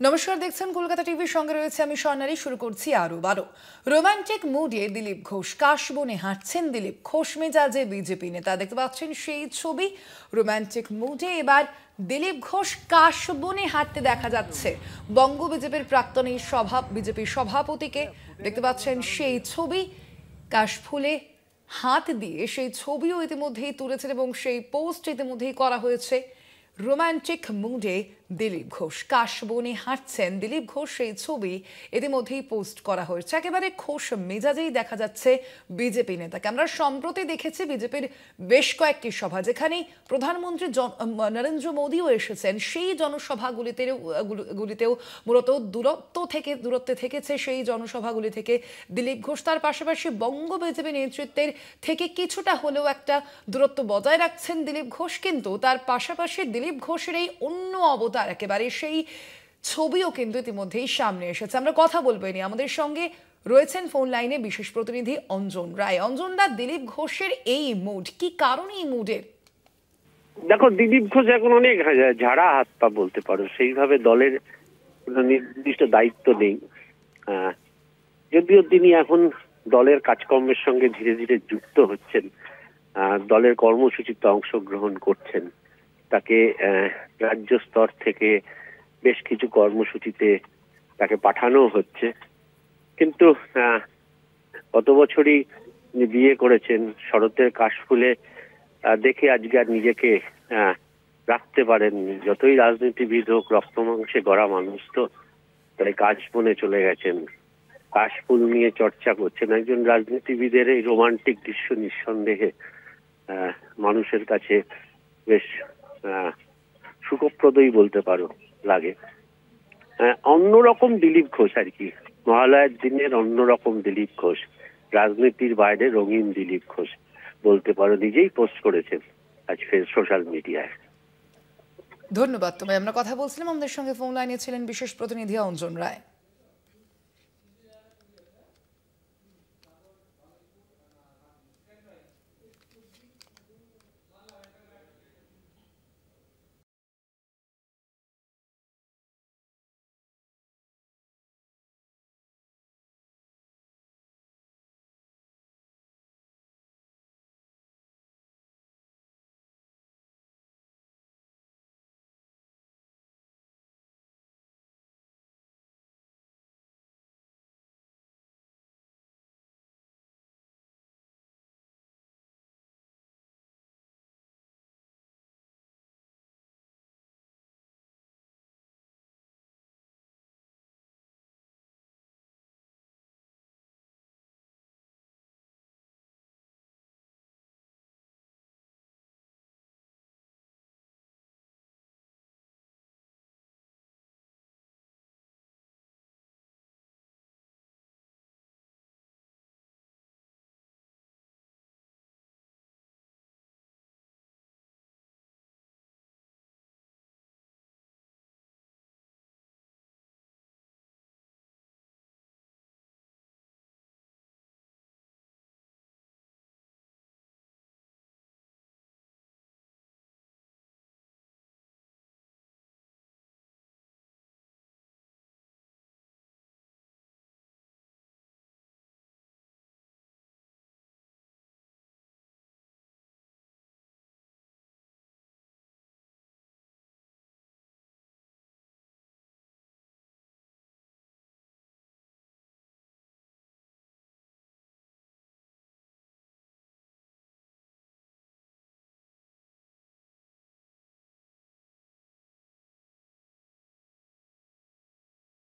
নমস্কার, দেখছেন কলকাতা টিভির সঙ্গে রয়েছে আমি স্বর্ণালী। শুরু করছি আরো বারো। রোমান্টিক মুডে দিলীপ ঘোষ কাশবনে হাঁটছেন। দিলীপ ঘোষ মেজাজে বিজেপি নেতা, দেখতে পাচ্ছেন সেই ছবি। রোমান্টিক মুডে এবার দিলীপ ঘোষ কাশবনে হাঁটতে দেখা যাচ্ছে। বঙ্গ বিজেপির প্রাক্তন বিজেপির সভাপতিকে দেখতে পাচ্ছেন সেই ছবি। কাশফুলে হাত দিয়ে সেই ছবিও ইতিমধ্যেই তুলেছেন এবং সেই পোস্ট ইতিমধ্যেই করা হয়েছে। রোমান্টিক মুডে দিলীপ ঘোষ কাশবনে হাঁটছেন। দিলীপ ঘোষ সেই ছবি ইতিমধ্যেই পোস্ট করা হয়েছে। একেবারে খোশ মেজাজেই দেখা যাচ্ছে বিজেপি নেতাকে। আমরা সম্প্রতি দেখেছি বিজেপির বেশ কয়েকটি সভা, যেখানে প্রধানমন্ত্রী নরেন্দ্র মোদীও এসেছেন। সেই জনসভাগুলিতেও মূলত দূরত্বে থেকেছে সেই জনসভাগুলি থেকে দিলীপ ঘোষ। তার পাশাপাশি বঙ্গ বিজেপি নেতৃত্বের থেকে কিছুটা হলেও একটা দূরত্ব বজায় রাখছেন দিলীপ ঘোষ, কিন্তু তার পাশাপাশি দিলীপ ঘোষের এই অন্য অবতার একেবারে সেই ছবিও কিন্তু ইতিমধ্যেই সামনে এসেছে। আমরা কথা বলবো নিয়ে। আমাদের সঙ্গে রয়েছেন ফোন লাইনে বিশেষ প্রতিনিধি অঞ্জন রায়। অঞ্জন দা, দিলীপ ঘোষের এই মুড, কি কারণে এই মুডের? দেখো, দিলীপ ঘোষ এখন অনেক ঝাড়া হাত পা বলতে পারো। সেইভাবে দলের কোনো নির্দিষ্ট দায়িত্ব নেই, যদিও তিনি এখন দলের কাজকর্মের সঙ্গে ধীরে ধীরে যুক্ত হচ্ছেন, দলের কর্মসূচিতে অংশগ্রহণ করছেন। তাকে রাজ্য স্তর থেকে বেশ কিছু কর্মসূচিতে তাকে পাঠানো হচ্ছে। কিন্তু গত বছরই বিয়ে করেছেন, শরতের কাশফুলে দেখে আজকে আর নিজেকে রাখতে পারেননি। যতই রাজনীতিবিদ হোক, রক্ত মাংসে গড়া মানুষ তো, তাই কাশবনে চলে গেছেন, কাশফুল নিয়ে চর্চা করছেন। একজন রাজনীতিবিদের এই রোমান্টিক দৃশ্য নিঃসন্দেহে মানুষের কাছে বেশ সুখপ্রদই বলতে পারো লাগে। অন্যরকম দিলীপ ঘোষ আর কি, মহালয়ার দিনের অন্যরকম দিলীপ ঘোষ, রাজনীতির বাইরে রঙিন দিলীপ ঘোষ বলতে পারো। নিজেই পোস্ট করেছেন আজ সোশ্যাল মিডিয়ায়। ধন্যবাদ তোমায়। আমরা কথা বলছিলাম, আমাদের সঙ্গে ফোন লাইনে ছিলেন বিশেষ প্রতিনিধি অঞ্জন রায়।